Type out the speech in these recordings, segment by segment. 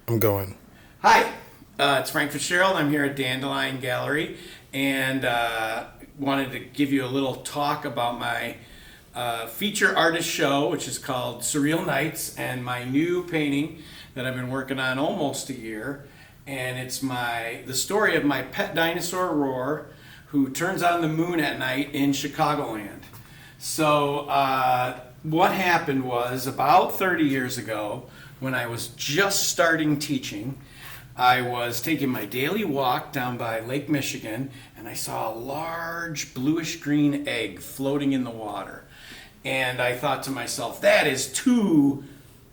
I'm going. Hi, it's Frank Fitzgerald. I'm here at Dandelion Gallery and wanted to give you a little talk about my feature artist show, which is called Surreal Nights, and my new painting that I've been working on almost a year. And it's the story of my pet dinosaur, Roar, who turns on the moon at night in Chicagoland. So what happened was about 30 years ago, when I was just starting teaching, I was taking my daily walk down by Lake Michigan, and I saw a large bluish-green egg floating in the water. And I thought to myself, that is too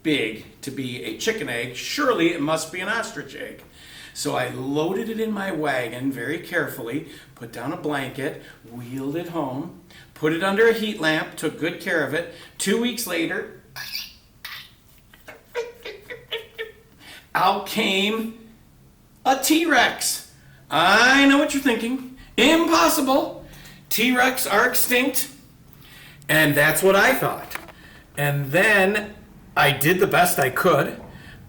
big to be a chicken egg. Surely it must be an ostrich egg. So I loaded it in my wagon very carefully, put down a blanket, wheeled it home, put it under a heat lamp, took good care of it. 2 weeks later, out came a T-Rex. I know what you're thinking. Impossible. T-Rex are extinct. And that's what I thought. And then I did the best I could.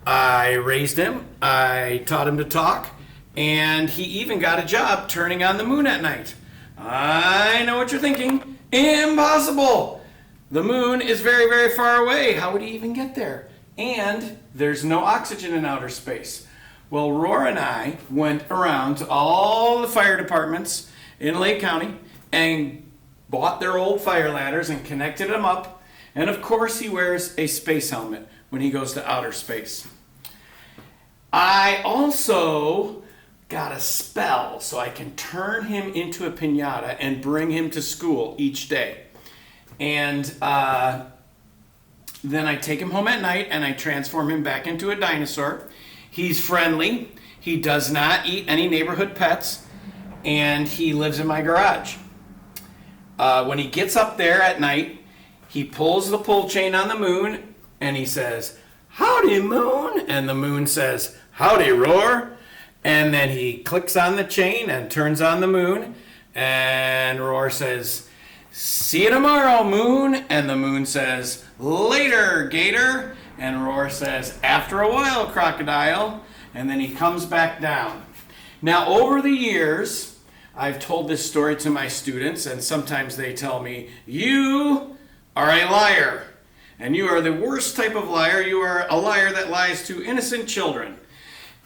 I raised him. I taught him to talk. And he even got a job turning on the moon at night. I know what you're thinking. Impossible. The moon is very, very far away. How would he even get there? And there's no oxygen in outer space. Well, Roar and I went around to all the fire departments in Lake County and bought their old fire ladders and connected them up. And of course, he wears a space helmet when he goes to outer space. I also got a spell so I can turn him into a piñata and bring him to school each day. And then I take him home at night and I transform him back into a dinosaur. He's friendly. He does not eat any neighborhood pets. And he lives in my garage. When he gets up there at night, he pulls the pull chain on the moon and he says, "Howdy, moon." And the moon says, "Howdy, Roar." And then he clicks on the chain and turns on the moon. And Roar says, "See you tomorrow, moon." And the moon says, "Later, gator." And Roar says, "After a while, crocodile." And then he comes back down. Now, over the years, I've told this story to my students, and sometimes they tell me, "You are a liar. And you are the worst type of liar. You are a liar that lies to innocent children."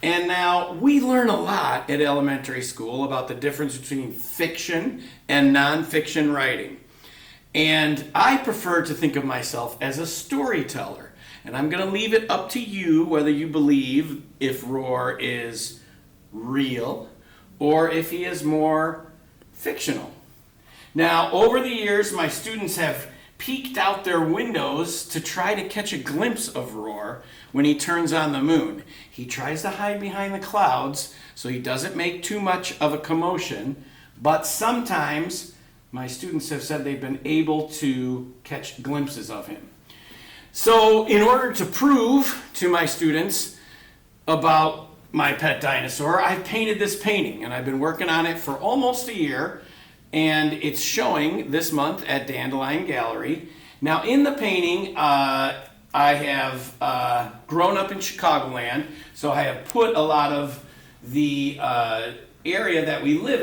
And now, we learn a lot at elementary school about the difference between fiction and nonfiction writing. And I prefer to think of myself as a storyteller. And I'm going to leave it up to you whether you believe if Roar is real or if he is more fictional. Now, over the years, my students have peeked out their windows to try to catch a glimpse of Roar when he turns on the moon. He tries to hide behind the clouds so he doesn't make too much of a commotion, but sometimes my students have said they've been able to catch glimpses of him. So in order to prove to my students about my pet dinosaur, I've painted this painting, and I've been working on it for almost a year, and it's showing this month at Dandelion Gallery. Now in the painting, I have grown up in Chicagoland, so I have put a lot of the area that we live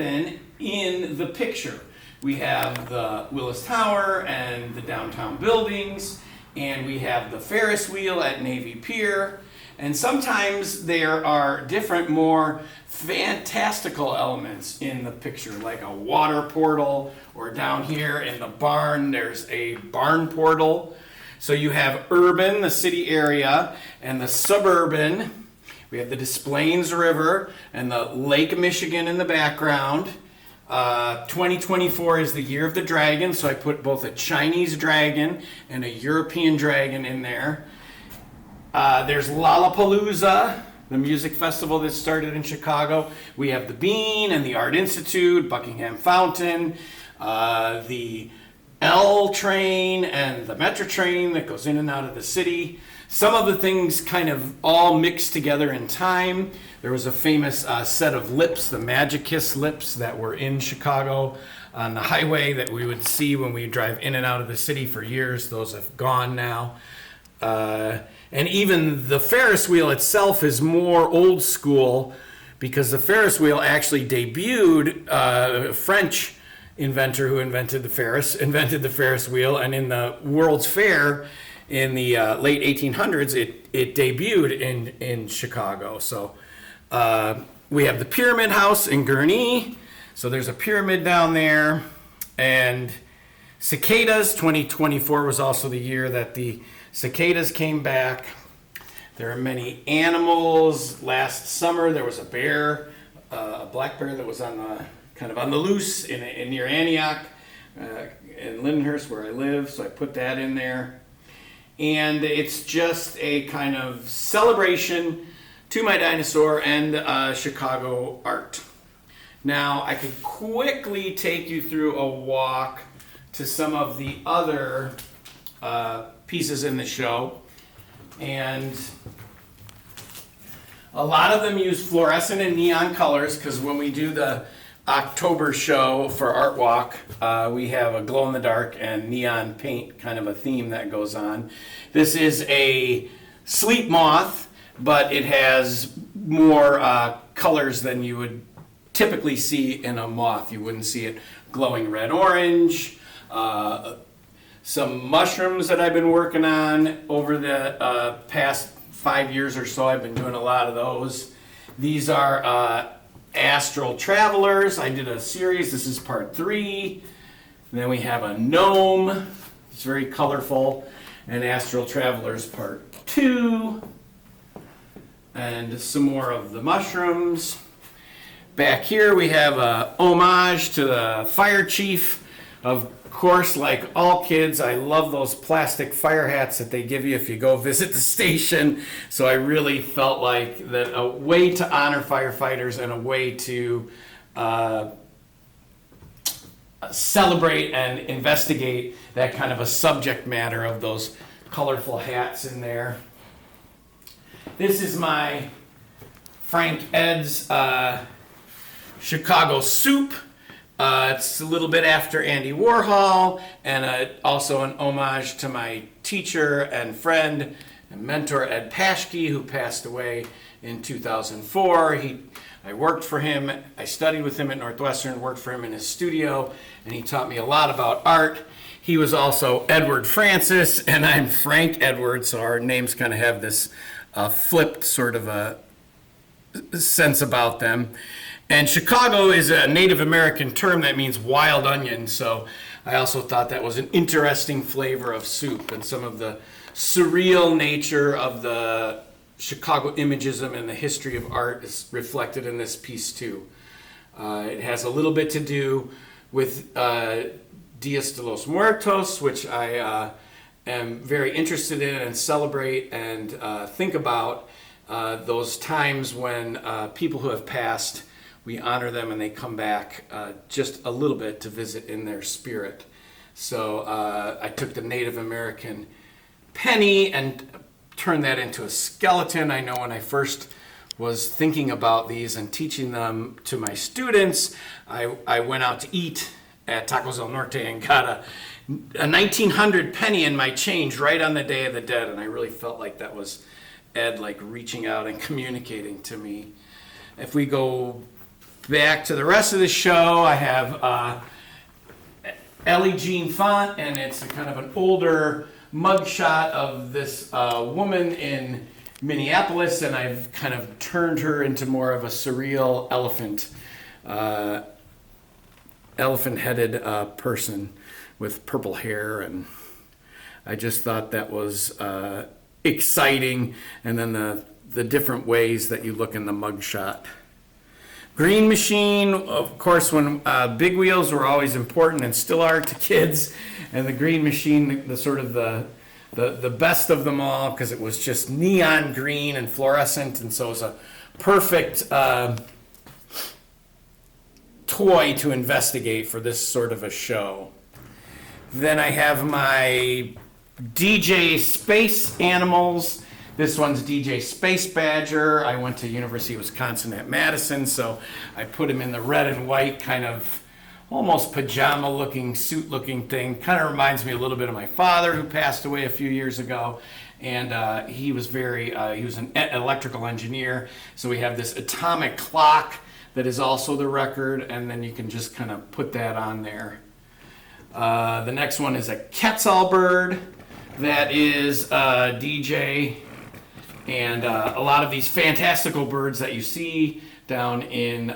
in the picture. We have the Willis Tower and the downtown buildings, and we have the Ferris wheel at Navy Pier. And sometimes there are different, more fantastical elements in the picture, like a water portal, or down here in the barn, there's a barn portal. So you have urban, the city area, and the suburban. We have the Des Plaines River and the Lake Michigan in the background. 2024 is the year of the dragon, so I put both a Chinese dragon and a European dragon in there. There's Lollapalooza, the music festival that started in Chicago. We have the Bean and the Art Institute, Buckingham Fountain, the L train and the Metro train that goes in and out of the city. Some of the things kind of all mixed together in time. There was a famous set of lips, the Magic Kiss lips, that were in Chicago on the highway that we would see when we drive in and out of the city for years. Those have gone now. And even the Ferris wheel itself is more old school because the Ferris wheel actually debuted a French inventor who invented the Ferris wheel, and in the World's Fair in the late 1800s, it debuted in Chicago. So we have the Pyramid House in Gurnee. So there's a pyramid down there. And cicadas, 2024 was also the year that the cicadas came back. There are many animals. Last summer there was a bear, a black bear that was on the loose in near Antioch, in Lindenhurst where I live. So I put that in there. And it's just a kind of celebration to my dinosaur and Chicago art. Now I could quickly take you through a walk to some of the other pieces in the show, and a lot of them use fluorescent and neon colors because when we do the October show for Art Walk, we have a glow-in-the-dark and neon paint kind of a theme that goes on. This is a sleep moth, but it has more colors than you would typically see in a moth. You wouldn't see it glowing red-orange. Some mushrooms that I've been working on over the past 5 years or so. I've been doing a lot of those. These are astral travelers. I did a series. This is part 3. And then we have a gnome. It's very colorful. And astral travelers part 2. And some more of the mushrooms. Back here we have a homage to the fire chief. Of course, like all kids, I love those plastic fire hats that they give you if you go visit the station. So I really felt like that a way to honor firefighters and a way to celebrate and investigate that kind of a subject matter of those colorful hats in there. This is my Frank Ed's Chicago soup. It's a little bit after Andy Warhol, and also an homage to my teacher and friend and mentor Ed Paschke, who passed away in 2004. I worked for him. I studied with him at Northwestern, worked for him in his studio, and he taught me a lot about art. He was also Edward Francis, and I'm Frank Edward, so our names kind of have this flipped sort of a sense about them. And Chicago is a Native American term that means wild onion, so I also thought that was an interesting flavor of soup, and some of the surreal nature of the Chicago imagism and the history of art is reflected in this piece too. It has a little bit to do with Dias de los Muertos, which I am very interested in and celebrate and think about those times when people who have passed, we honor them and they come back just a little bit to visit in their spirit. So I took the Native American penny and turned that into a skeleton. I know when I first was thinking about these and teaching them to my students, I went out to eat at Tacos del Norte and got a 1900 penny in my change right on the Day of the Dead, and I really felt like that was Ed like reaching out and communicating to me. If we go back to the rest of the show, I have Ellie Jean Font, and it's a kind of an older mugshot of this woman in Minneapolis, and I've kind of turned her into more of a surreal elephant-headed person with purple hair, and I just thought that was exciting, and then the different ways that you look in the mugshot. Green machine, of course, when big wheels were always important and still are to kids, and the green machine, the sort of the best of them all, because it was just neon green and fluorescent, and so it was a perfect toy to investigate for this sort of a show. Then I have my DJ Space Animals. This one's DJ Space Badger. I went to University of Wisconsin at Madison, so I put him in the red and white kind of almost pajama-looking, suit-looking thing. Kind of reminds me a little bit of my father, who passed away a few years ago. And he was he was an electrical engineer. So we have this atomic clock that is also the record, and then you can just kind of put that on there. The next one is a Quetzal bird that is DJ, and a lot of these fantastical birds that you see down in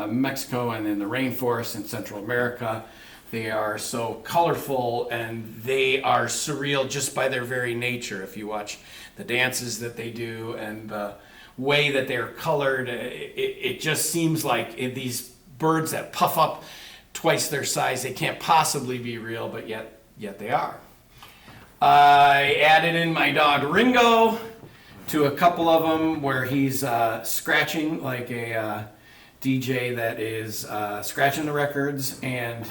Mexico and in the rainforest in Central America. They are so colorful and they are surreal just by their very nature. If you watch the dances that they do and the way that they're colored, it just seems like these birds that puff up twice their size, they can't possibly be real, but yet they are. I added in my dog Ringo to a couple of them where he's scratching like a DJ that is scratching the records, and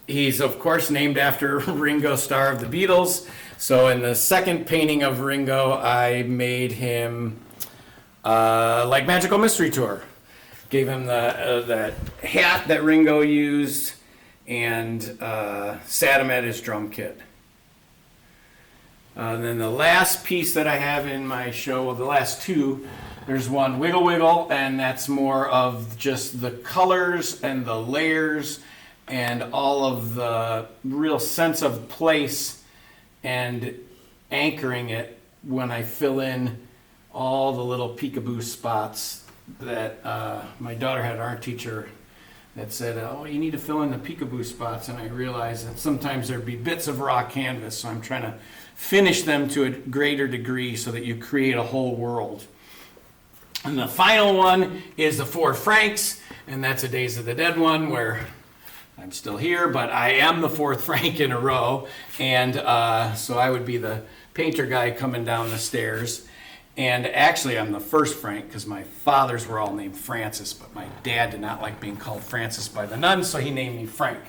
he's of course named after Ringo Starr of the Beatles. So in the second painting of Ringo, I made him like Magical Mystery Tour. Gave him that hat that Ringo used and sat him at his drum kit. Then the last piece that I have in my show, well, the last two, there's one Wiggle Wiggle, and that's more of just the colors and the layers and all of the real sense of place and anchoring it when I fill in all the little peekaboo spots that my daughter had an art teacher that said, oh, you need to fill in the peekaboo spots, and I realized that sometimes there'd be bits of raw canvas, so I'm trying to finish them to a greater degree so that you create a whole world. And the final one is the Four Franks, and that's a Days of the Dead one where I'm still here, but I am the fourth Frank in a row, and so I would be the painter guy coming down the stairs. And actually, I'm the first Frank because my fathers were all named Francis, but my dad did not like being called Francis by the nuns, so he named me Frank.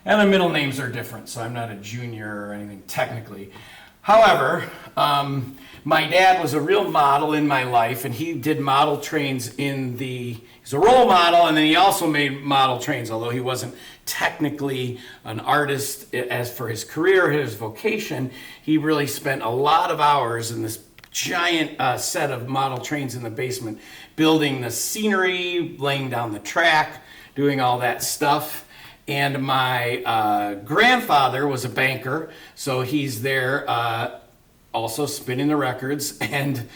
And the middle names are different, so I'm not a junior or anything technically. However, my dad was a real model in my life, and he did model trains he's a role model, and then he also made model trains, although he wasn't technically an artist as for his career, his vocation. He really spent a lot of hours in this giant set of model trains in the basement, building the scenery, laying down the track, doing all that stuff. And my grandfather was a banker, so he's there also spinning the records. And